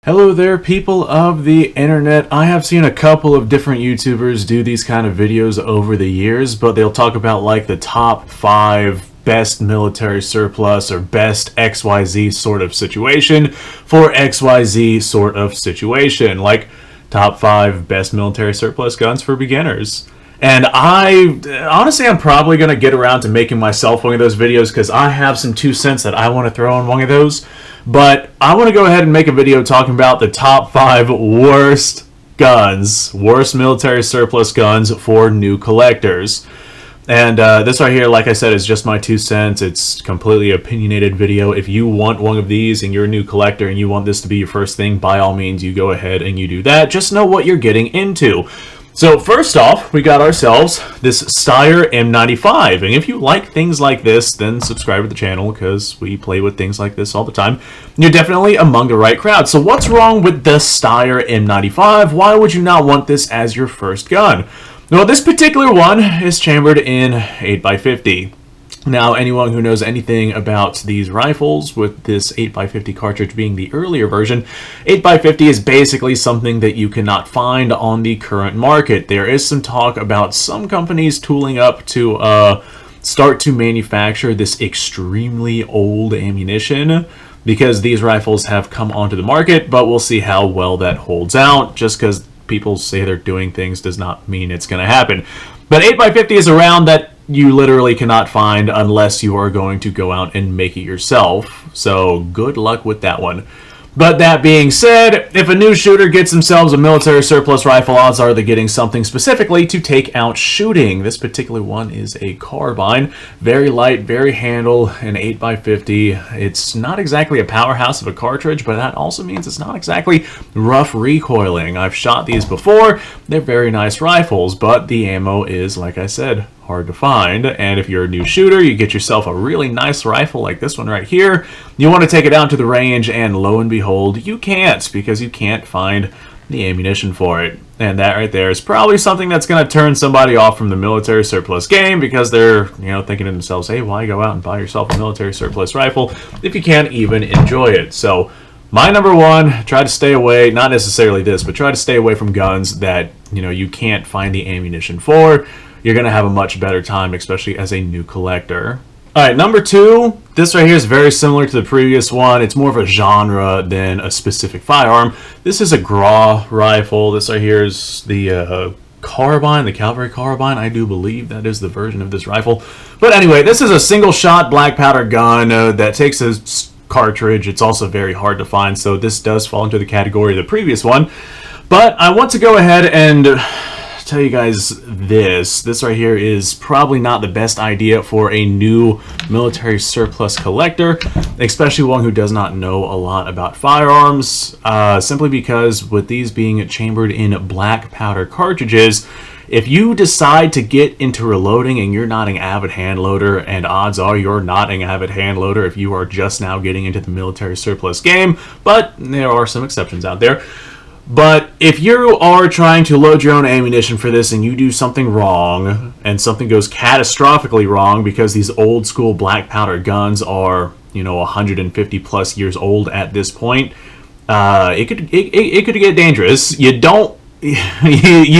Hello there, people of the internet. I have seen a couple of different YouTubers do these kind of videos over the years, but they'll talk about like the top 5 best military surplus or best XYZ sort of situation for XYZ sort of situation, like top 5 best military surplus guns for beginners. And I'm probably going to get around to making myself one of those videos because I have some 2 cents that I want to throw in one of those. But I want to go ahead and make a video talking about the top 5 worst guns, worst military surplus guns for new collectors. And this right here, like I said, is just my 2 cents. It's completely opinionated video. If you want one of these and you're a new collector and you want this to be your first thing, by all means, you go ahead and you do that. Just know what you're getting into. So first off, we got ourselves this Steyr M95, and if you like things like this, then subscribe to the channel because we play with things like this all the time. You're definitely among the right crowd. So what's wrong with the Steyr M95? Why would you not want this as your first gun? Well, this particular one is chambered in 8x50. Now, anyone who knows anything about these rifles, with this 8x50 cartridge being the earlier version, 8x50 is basically something that you cannot find on the current market. There is some talk about some companies tooling up to start to manufacture this extremely old ammunition, because these rifles have come onto the market, but we'll see how well that holds out. Just because people say they're doing things does not mean it's going to happen. But 8x50 is a round that you literally cannot find unless you are going to go out and make it yourself. So good luck with that one. But that being said, if a new shooter gets themselves a military surplus rifle, odds are they're getting something specifically to take out shooting. This particular one is a carbine. Very light, very handle, an 8x50. It's not exactly a powerhouse of a cartridge, but that also means it's not exactly rough recoiling. I've shot these before. They're very nice rifles, but the ammo is, like I said, hard to find. And if you're a new shooter, you get yourself a really nice rifle like this one right here. You want to take it out to the range, and lo and behold, you can't, because you can't find the ammunition for it. And that right there is probably something that's going to turn somebody off from the military surplus game, because they're, thinking to themselves, hey, why go out and buy yourself a military surplus rifle if you can't even enjoy it? So my number one, try to stay away, not necessarily this, but try to stay away from guns that, you can't find the ammunition for. You're going to have a much better time, especially as a new collector. Alright, number 2, this right here is very similar to the previous one. It's more of a genre than a specific firearm. This is a Grau rifle. This right here is the carbine, the cavalry carbine. I do believe that is the version of this rifle. But anyway, this is a single shot black powder gun that takes a cartridge. It's also very hard to find, so this does fall into the category of the previous one. But I want to go ahead and tell you guys this right here is probably not the best idea for a new military surplus collector, especially one who does not know a lot about firearms, simply because with these being chambered in black powder cartridges, if you decide to get into reloading and you're not an avid hand loader, and odds are you're not an avid hand loader if you are just now getting into the military surplus game, but there are some exceptions out there. But if you are trying to load your own ammunition for this and you do something wrong, and something goes catastrophically wrong because these old school black powder guns are, 150 plus years old at this point, it could get dangerous. You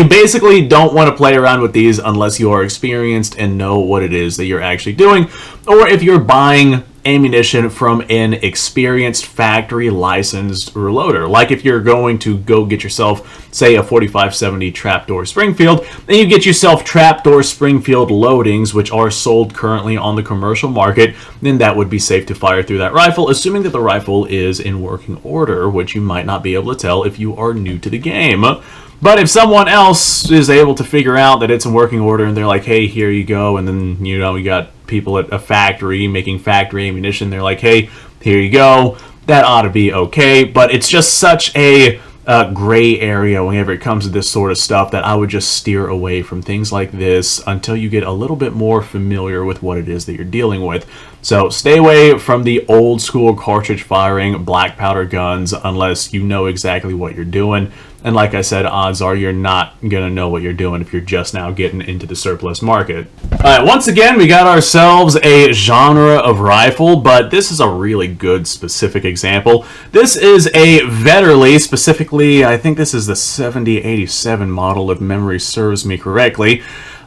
basically don't want to play around with these unless you are experienced and know what it is that you're actually doing, or if you're buying ammunition from an experienced factory licensed reloader. Like if you're going to go get yourself, say, a 4570 Trapdoor Springfield, then you get yourself Trapdoor Springfield loadings, which are sold currently on the commercial market, then that would be safe to fire through that rifle, assuming that the rifle is in working order, which you might not be able to tell if you are new to the game. But if someone else is able to figure out that it's in working order and they're like, hey, here you go, and then, we got people at a factory making factory ammunition, they're like, hey, here you go, that ought to be okay. But it's just such a gray area whenever it comes to this sort of stuff that I would just steer away from things like this until you get a little bit more familiar with what it is that you're dealing with. So stay away from the old school cartridge firing black powder guns unless you know exactly what you're doing. And like I said, odds are you're not going to know what you're doing if you're just now getting into the surplus market. Alright, once again, we got ourselves a genre of rifle, but this is a really good specific example. This is a Vetterli, specifically, I think this is the 7087 model if memory serves me correctly.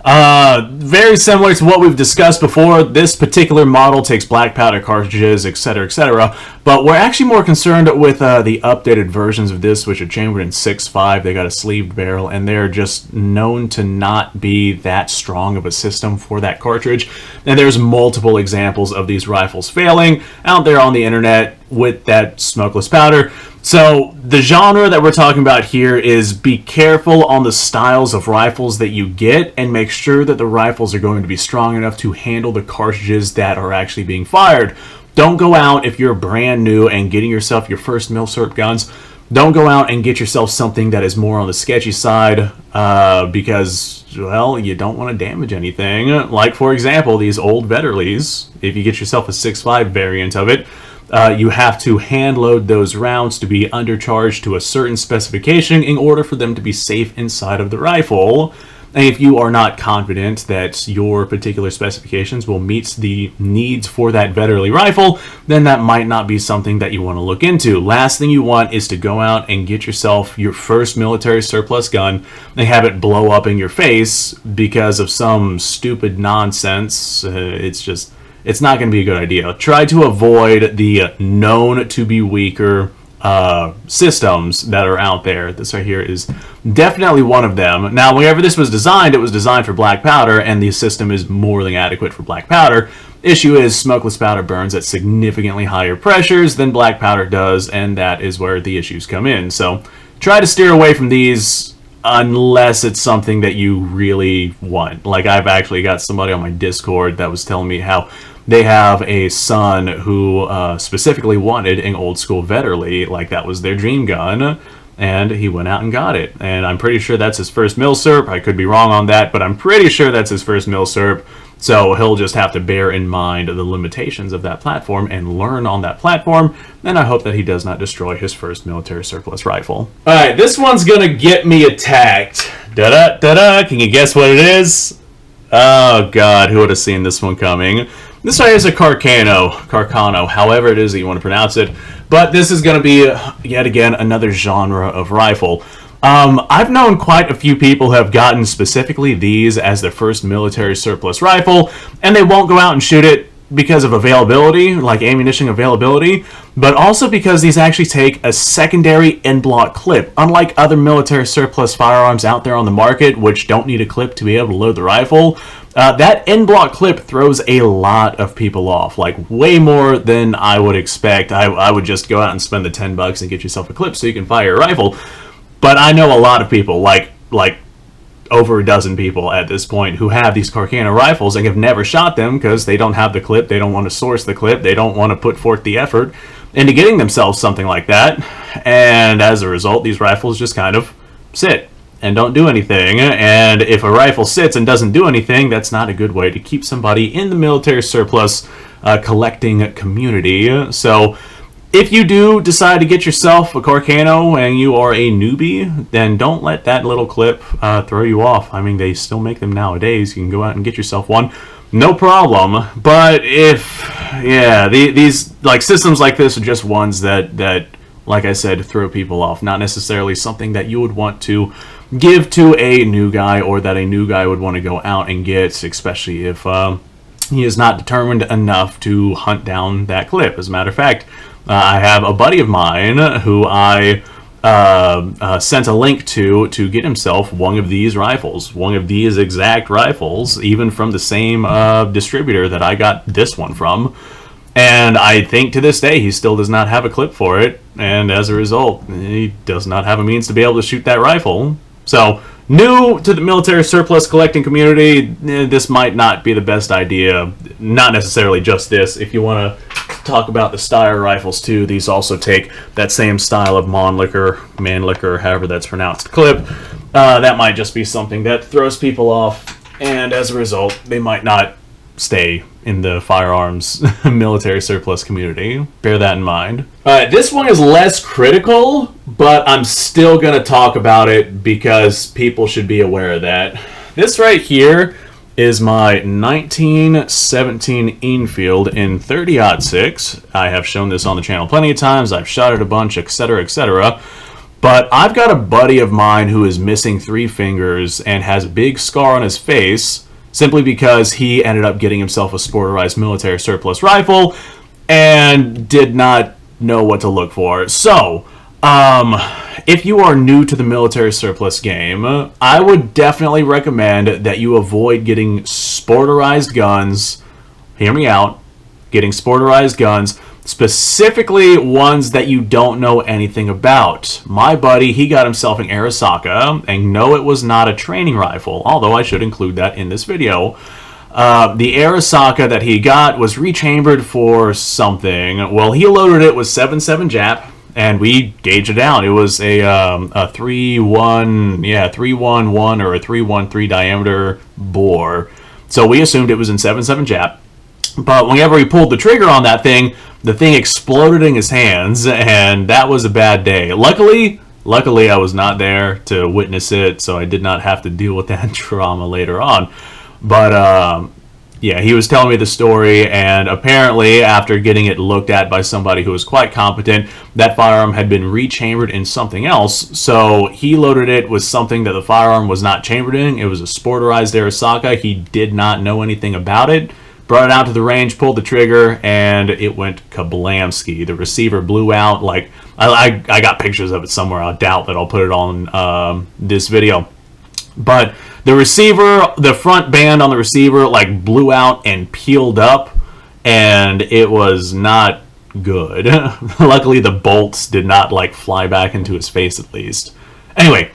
Very similar to what we've discussed before. This particular model takes black powder cartridges, etc., etc. But we're actually more concerned with the updated versions of this, which are chambered in 6.5. They got a sleeved barrel, and they're just known to not be that strong of a system for that cartridge. And there's multiple examples of these rifles failing out there on the internet with that smokeless powder. So the genre that we're talking about here is be careful on the styles of rifles that you get and make sure that the rifles are going to be strong enough to handle the cartridges that are actually being fired. Don't go out if you're brand new and getting yourself your first Milsurp guns. Don't go out and get yourself something that is more on the sketchy side because, well, you don't want to damage anything. Like, for example, these old Vetterlis. If you get yourself a 6.5 variant of it, you have to hand load those rounds to be undercharged to a certain specification in order for them to be safe inside of the rifle. And if you are not confident that your particular specifications will meet the needs for that Vetterli rifle, then that might not be something that you want to look into. Last thing you want is to go out and get yourself your first military surplus gun and have it blow up in your face because of some stupid nonsense. It's not going to be a good idea. Try to avoid the known to be weaker systems that are out there. This right here is definitely one of them. Now, whenever this was designed, it was designed for black powder, and the system is more than adequate for black powder. Issue is smokeless powder burns at significantly higher pressures than black powder does, and that is where the issues come in. So try to steer away from these unless it's something that you really want. Like, I've actually got somebody on my Discord that was telling me how they have a son who specifically wanted an old school Vetterli, like that was their dream gun, and he went out and got it. And I'm pretty sure that's his first Milsurp. I could be wrong on that, but I'm pretty sure that's his first Milsurp. So he'll just have to bear in mind the limitations of that platform and learn on that platform. And I hope that he does not destroy his first military surplus rifle. Alright, this one's gonna get me attacked. Da-da-da-da, can you guess what it is? Oh god, who would have seen this one coming? This right here is a Carano, however it is that you want to pronounce it. But this is going to be, yet again, another genre of rifle. I've known quite a few people who have gotten specifically these as their first military surplus rifle, and they won't go out and shoot it because of availability, like ammunition availability, but also because these actually take a secondary end-block clip. Unlike other military surplus firearms out there on the market, which don't need a clip to be able to load the rifle, that end-block clip throws a lot of people off, like way more than I would expect. I would just go out and spend the $10 and get yourself a clip so you can fire a rifle. But I know a lot of people, like over a dozen people at this point, who have these Carano rifles and have never shot them because they don't have the clip, they don't want to source the clip, they don't want to put forth the effort into getting themselves something like that. And as a result, these rifles just kind of sit and don't do anything. And if a rifle sits and doesn't do anything, that's not a good way to keep somebody in the military surplus collecting community. So if you do decide to get yourself a Carano and you are a newbie, then don't let that little clip throw you off. I mean, they still make them nowadays. You can go out and get yourself one, no problem. But these like systems like this are just ones that like I said, throw people off. Not necessarily something that you would want to give to a new guy, or that a new guy would want to go out and get, especially if he is not determined enough to hunt down that clip. As a matter of fact, I have a buddy of mine who I sent a link to get himself one of these rifles, one of these exact rifles, even from the same distributor that I got this one from. And I think to this day he still does not have a clip for it, and as a result, he does not have a means to be able to shoot that rifle. So, new to the military surplus collecting community, this might not be the best idea. Not necessarily just this. If you want to talk about the Steyr rifles too, these also take that same style of Mannlicher, however that's pronounced, clip. That might just be something that throws people off, and as a result, they might not stay in the firearms military surplus community. Bear that in mind. Alright, this one is less critical, but I'm still going to talk about it because people should be aware of that. This right here is my 1917 Enfield in 30-06. I have shown this on the channel plenty of times. I've shot it a bunch, etc., etc. But I've got a buddy of mine who is missing 3 fingers and has a big scar on his face simply because he ended up getting himself a sporterized military surplus rifle and did not know what to look for. So, if you are new to the military surplus game, I would definitely recommend that you avoid getting sporterized guns. Hear me out. Getting sporterized guns, specifically ones that you don't know anything about. My buddy, he got himself an Arisaka, and no, it was not a training rifle, although I should include that in this video. The Arisaka that he got was rechambered for something. Well, he loaded it with 7.7 Jap, and we gauged it down. It was a 311 or a 313 diameter bore. So we assumed it was in 7.7 Jap. But whenever he pulled the trigger on that thing, the thing exploded in his hands, and that was a bad day. Luckily, I was not there to witness it, so I did not have to deal with that trauma later on. But, yeah, he was telling me the story, and apparently, after getting it looked at by somebody who was quite competent, that firearm had been rechambered in something else, so he loaded it with something that the firearm was not chambered in. It was a sporterized Arisaka. He did not know anything about it. Brought it out to the range, pulled the trigger, and it went kablamski. The receiver blew out. Like, I got pictures of it somewhere. I doubt that I'll put it on this video. But the receiver, the front band on the receiver, like, blew out and peeled up, and it was not good. Luckily, the bolts did not, like, fly back into his face, at least. Anyway,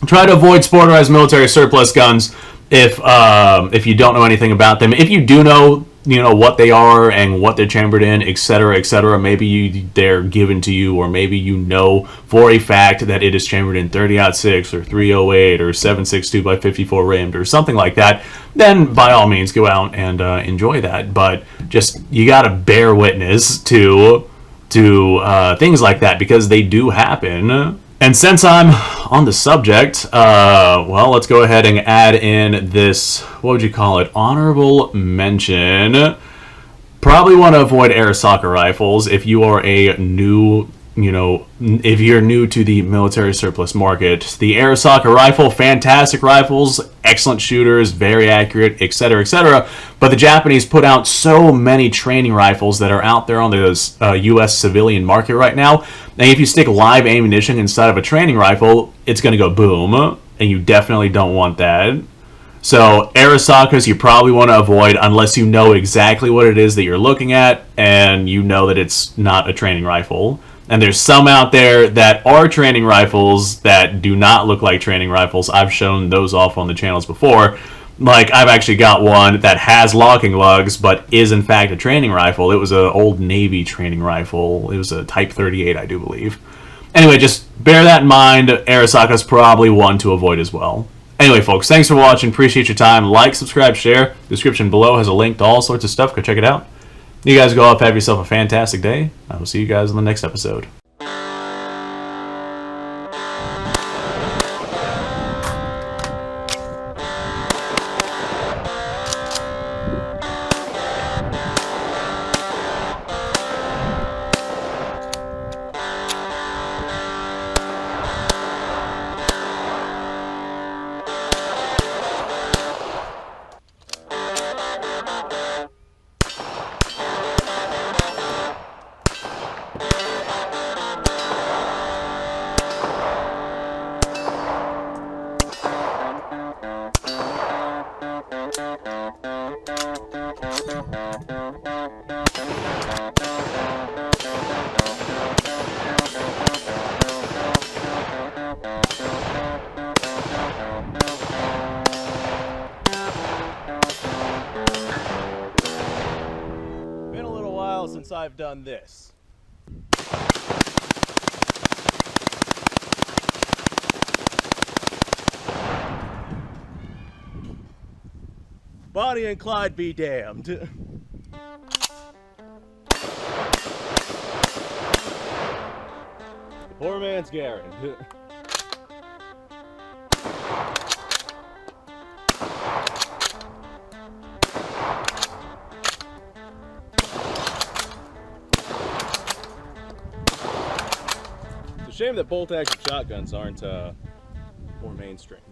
try to avoid sporterized military surplus guns if you don't know anything about them. If you do know, what they are and what they're chambered in, etc., etc., maybe they're given to you, or maybe you know for a fact that it is chambered in 30-06 or 308 or 7.62 by 54 rimmed or something like that, then by all means go out and enjoy that. But just, you gotta bear witness to things like that, because they do happen. And since I'm on the subject, well, let's go ahead and add in this, what would you call it, honorable mention. Probably want to avoid Arisaka rifles if you are a new, if you're new to the military surplus market. The Arisaka rifle, fantastic rifles, excellent shooters, very accurate, etc., etc. But the Japanese put out so many training rifles that are out there on the U.S. civilian market right now. And if you stick live ammunition inside of a training rifle, it's going to go boom, and you definitely don't want that. So Arisakas you probably want to avoid unless you know exactly what it is that you're looking at, and you know that it's not a training rifle. And there's some out there that are training rifles that do not look like training rifles. I've shown those off on the channels before. Like, I've actually got one that has locking lugs, but is in fact a training rifle. It was an old Navy training rifle. It was a Type 38, I do believe. Anyway, just bear that in mind. Arisaka's probably one to avoid as well. Anyway, folks, thanks for watching. Appreciate your time. Like, subscribe, share. Description below has a link to all sorts of stuff. Go check it out. You guys go off, have yourself a fantastic day. I will see you guys in the next episode. Since I've done this. Bonnie and Clyde be damned. Poor man's Garen. It's a shame that bolt-action shotguns aren't more mainstream.